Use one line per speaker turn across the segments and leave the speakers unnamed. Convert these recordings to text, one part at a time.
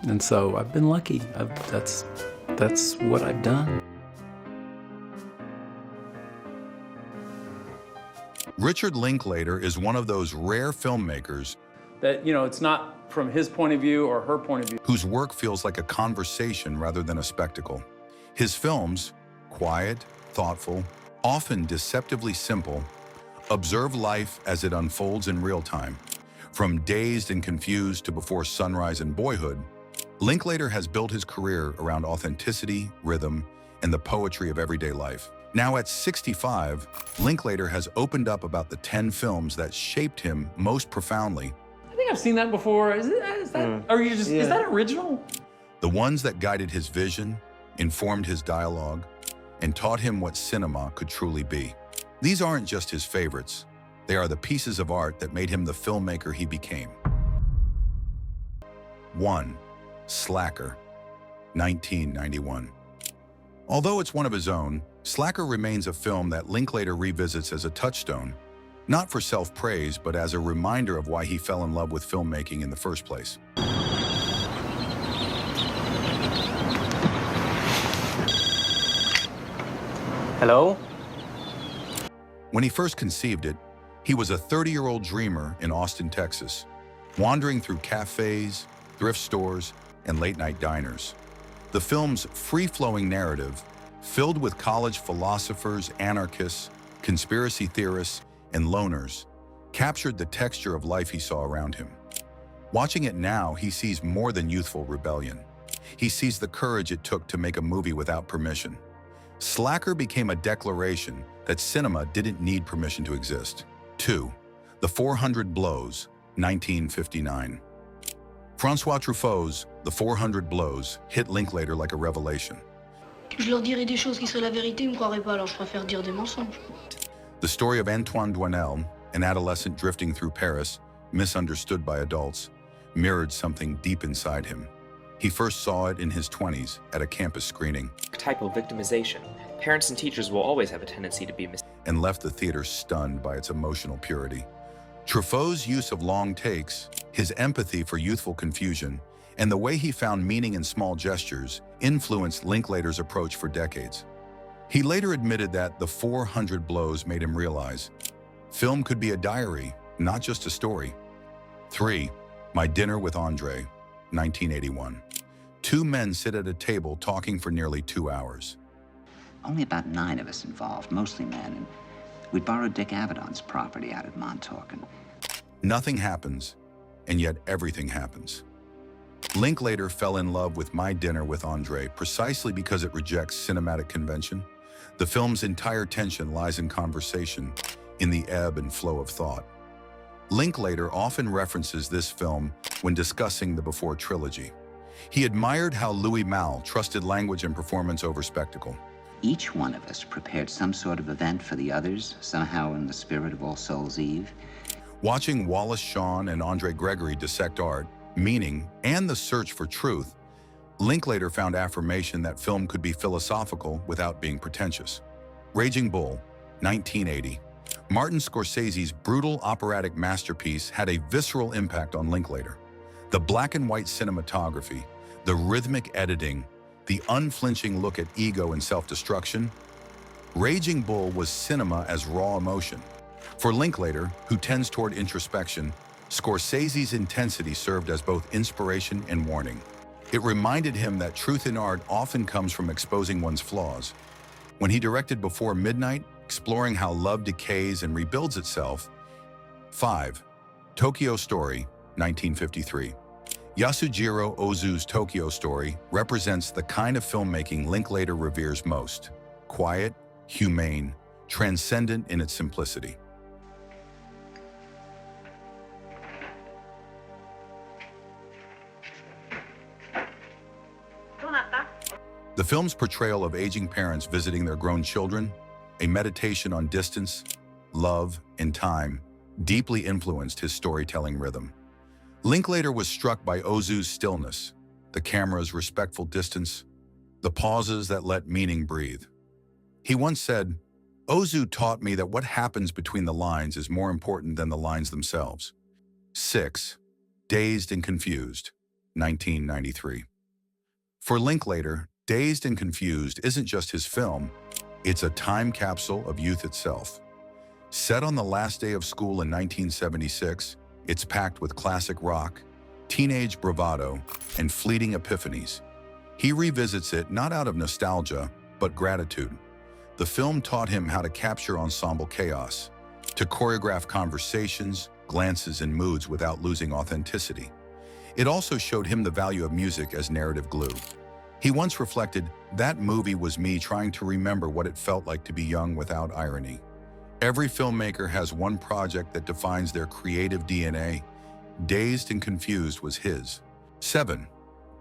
And so I've been lucky. That's what I've done.
Richard Linklater is one of those rare filmmakers
That, it's not from his point of view or her point of view.
whose work feels like a conversation rather than a spectacle. His films, quiet, thoughtful, often deceptively simple, observe life as it unfolds in real time. From Dazed and Confused to Before Sunrise and Boyhood, Linklater has built his career around authenticity, rhythm, and the poetry of everyday life. Now at 65, Linklater has opened up about the 10 films that shaped him most profoundly.
I think I've seen that before. Is that original?
The ones that guided his vision, informed his dialogue, and taught him what cinema could truly be. These aren't just his favorites. They are the pieces of art that made him the filmmaker he became. 1. Slacker, 1991. Although it's one of his own, Slacker remains a film that Linklater revisits as a touchstone, not for self-praise, but as a reminder of why he fell in love with filmmaking in the first place.
Hello?
When he first conceived it, he was a 30-year-old dreamer in Austin, Texas, wandering through cafes, thrift stores, and late-night diners. The film's free-flowing narrative, filled with college philosophers, anarchists, conspiracy theorists, and loners, captured the texture of life he saw around him. Watching it now, he sees more than youthful rebellion. He sees the courage it took to make a movie without permission. Slacker became a declaration that cinema didn't need permission to exist. 2. The 400 Blows, 1959. François Truffaut's The 400 Blows hit Linklater like a revelation.
Je leur dirais des choses qui seraient la vérité, ils me croiraient pas, alors je préfère dire des mensonges.
The story of Antoine Doinel, an adolescent drifting through Paris, misunderstood by adults, mirrored something deep inside him. He first saw it in his 20s at a campus screening.
Type of victimization. Parents and teachers will always have a tendency to be
And left the theater stunned by its emotional purity. Truffaut's use of long takes, his empathy for youthful confusion, and the way he found meaning in small gestures influenced Linklater's approach for decades. He later admitted that The 400 Blows made him realize film could be a diary, not just a story. 3. My Dinner with Andre, 1981. Two men sit at a table talking for nearly 2 hours.
Only about 9 of us involved, mostly men, and we borrowed Dick Avedon's property out at Montauk.
Nothing happens, and yet everything happens. Linklater fell in love with My Dinner with Andre precisely because it rejects cinematic convention. The film's entire tension lies in conversation, in the ebb and flow of thought. Linklater often references this film when discussing the Before trilogy. He admired how Louis Malle trusted language and performance over spectacle.
Each one of us prepared some sort of event for the others, somehow in the spirit of All Souls' Eve.
Watching Wallace Shawn and Andre Gregory dissect art, meaning, and the search for truth, Linklater found affirmation that film could be philosophical without being pretentious. Raging Bull, 1980. Martin Scorsese's brutal operatic masterpiece had a visceral impact on Linklater. The black and white cinematography, the rhythmic editing, the unflinching look at ego and self-destruction. Raging Bull was cinema as raw emotion. For Linklater, who tends toward introspection, Scorsese's intensity served as both inspiration and warning. It reminded him that truth in art often comes from exposing one's flaws. When he directed Before Midnight, exploring how love decays and rebuilds itself. 5. Tokyo Story, 1953. Yasujiro Ozu's Tokyo Story represents the kind of filmmaking Linklater reveres most: quiet, humane, transcendent in its simplicity. The film's portrayal of aging parents visiting their grown children, a meditation on distance, love, and time, deeply influenced his storytelling rhythm. Linklater was struck by Ozu's stillness, the camera's respectful distance, the pauses that let meaning breathe. He once said, "Ozu taught me that what happens between the lines is more important than the lines themselves." 6. Dazed and Confused, 1993. For Linklater, Dazed and Confused isn't just his film, it's a time capsule of youth itself. Set on the last day of school in 1976, it's packed with classic rock, teenage bravado, and fleeting epiphanies. He revisits it not out of nostalgia, but gratitude. The film taught him how to capture ensemble chaos, to choreograph conversations, glances, and moods without losing authenticity. It also showed him the value of music as narrative glue. He once reflected, "That movie was me trying to remember what it felt like to be young without irony." Every filmmaker has one project that defines their creative DNA. Dazed and Confused was his. 7.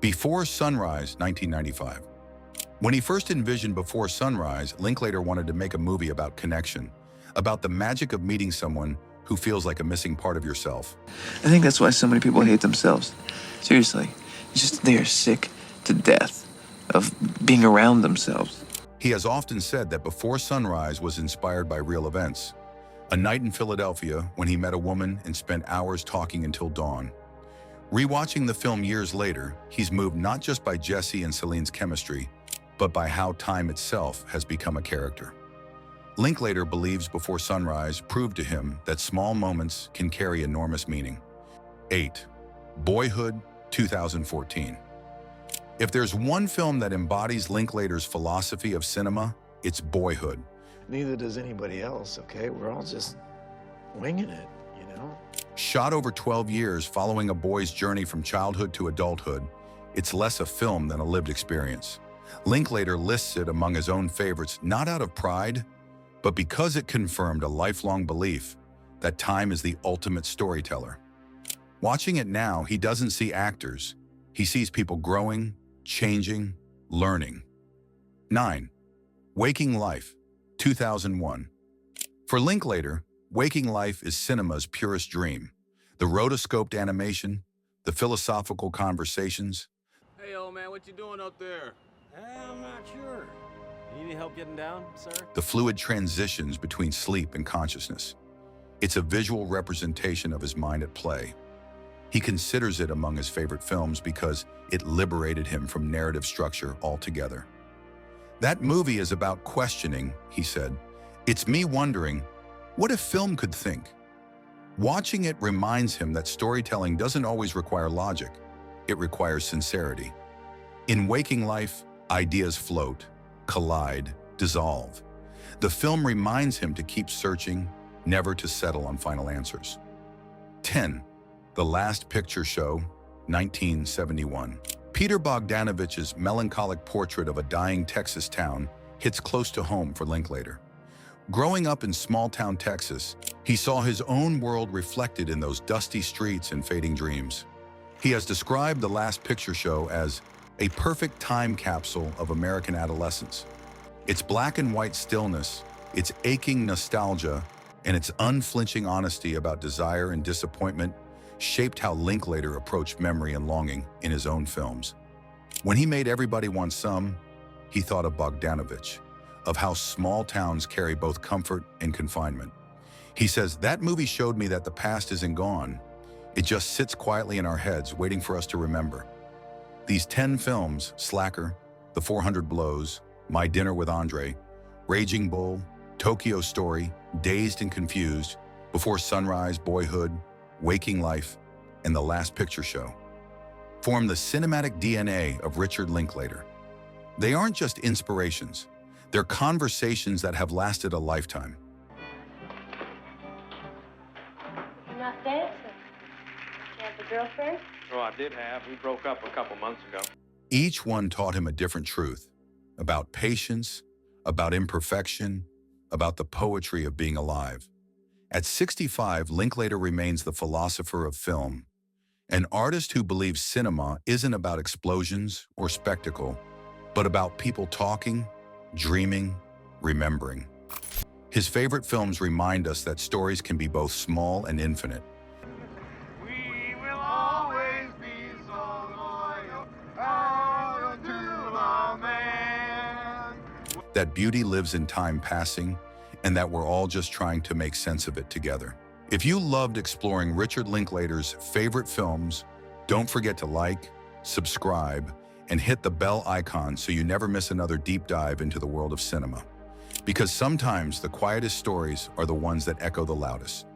Before Sunrise, 1995. When he first envisioned Before Sunrise, Linklater wanted to make a movie about connection, about the magic of meeting someone who feels like a missing part of yourself.
I think that's why so many people hate themselves. Seriously. It's just they are sick to death of being around themselves.
He has often said that Before Sunrise was inspired by real events. A night in Philadelphia when he met a woman and spent hours talking until dawn. Rewatching the film years later, he's moved not just by Jesse and Celine's chemistry, but by how time itself has become a character. Linklater believes Before Sunrise proved to him that small moments can carry enormous meaning. 8. Boyhood, 2014. If there's one film that embodies Linklater's philosophy of cinema, it's Boyhood.
Neither does anybody else, okay? We're all just winging it, you know?
Shot over 12 years following a boy's journey from childhood to adulthood, it's less a film than a lived experience. Linklater lists it among his own favorites not out of pride, but because it confirmed a lifelong belief that time is the ultimate storyteller. Watching it now, he doesn't see actors. He sees people growing, changing, learning. 9. Waking Life, 2001. For Linklater, Waking Life is cinema's purest dream. The rotoscoped animation, the philosophical conversations.
Hey, old man, what you doing up there? I'm not sure. You need any help getting down, sir?
The fluid transitions between sleep and consciousness. It's a visual representation of his mind at play. He considers it among his favorite films because it liberated him from narrative structure altogether. That movie is about questioning, he said. It's me wondering, what if film could think? Watching it reminds him that storytelling doesn't always require logic. It requires sincerity. In Waking Life, ideas float, collide, dissolve. The film reminds him to keep searching, never to settle on final answers. 10. The Last Picture Show, 1971. Peter Bogdanovich's melancholic portrait of a dying Texas town hits close to home for Linklater. Growing up in small-town Texas, he saw his own world reflected in those dusty streets and fading dreams. He has described The Last Picture Show as a perfect time capsule of American adolescence. Its black and white stillness, its aching nostalgia, and its unflinching honesty about desire and disappointment shaped how Linklater approached memory and longing in his own films. When he made Everybody Wants Some, he thought of Bogdanovich, of how small towns carry both comfort and confinement. He says, "That movie showed me that the past isn't gone. It just sits quietly in our heads, waiting for us to remember." These 10 films, Slacker, The 400 Blows, My Dinner with Andre, Raging Bull, Tokyo Story, Dazed and Confused, Before Sunrise, Boyhood, Waking Life, and The Last Picture Show, form the cinematic DNA of Richard Linklater. They aren't just inspirations. They're conversations that have lasted a lifetime.
You're not dancing. You have a girlfriend?
Oh, I did have. We broke up a couple months ago.
Each one taught him a different truth about patience, about imperfection, about the poetry of being alive. At 65, Linklater remains the philosopher of film, an artist who believes cinema isn't about explosions or spectacle, but about people talking, dreaming, remembering. His favorite films remind us that stories can be both small and infinite.
We will always be so loyal to our man.
That beauty lives in time passing, and that we're all just trying to make sense of it together. If you loved exploring Richard Linklater's favorite films, don't forget to like, subscribe, and hit the bell icon so you never miss another deep dive into the world of cinema. Because sometimes the quietest stories are the ones that echo the loudest.